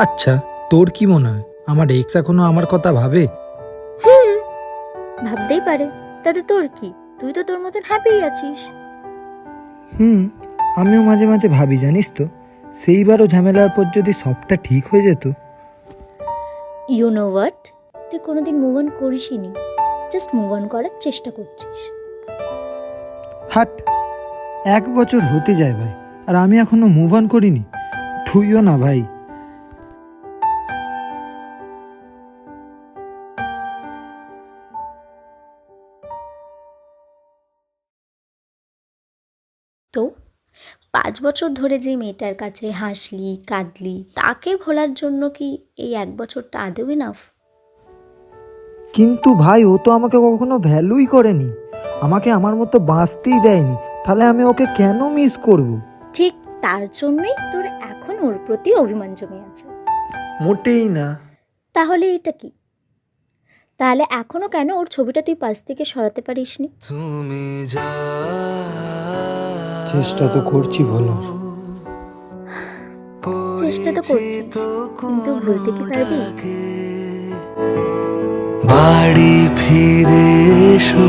আচ্ছা, তোর কি মনে হয় আমার এক্স এখনো আমার কথা ভাবে? ভাবতেই পারে, তাতে তোর কি? তুই তো তোর মতন হ্যাপি আছিস। আমিও মাঝে মাঝে ভাবি, জানিস তো, সেইবারও ঝামেলার পর যদি সবটা ঠিক হয়ে যেত। ইউ নো হোয়াট, তুই কোনোদিন মুভ অন করিসনি, জাস্ট মুভ অন করার চেষ্টা করছিস। হাট, 1 বছর হতে যায় ভাই, আর আমি এখনো মুভ অন করিনি। তুইও না ভাই। তো 5 বছর ধরে যে মেয়েটার কাছে হাসলি কাঁদলি, তাকে ভোলার জন্য কি এই 1 বছরটা আদৌ ইনাফ? কিন্তু ভাই, ও তো আমাকে কখনো ভ্যালুই করেনি, আমাকে আমার মতো বাঁচতেই দেয়নি, তাহলে আমি ওকে কেন মিস করব? ঠিক তার জন্যই তোর এখন ওর প্রতি অভিমান জমে আছে। মোটেই না। তাহলে এটা কি? তাহলে এখনো কেন ওর ছবিটা তুই পাশ থেকে সরাতে পারিসনি? চেষ্টা তো করছি ভোলার। চেষ্টা তো করছিস, কিন্তু ভুলতে কি পারবি? বাড়ি ফিরে এসো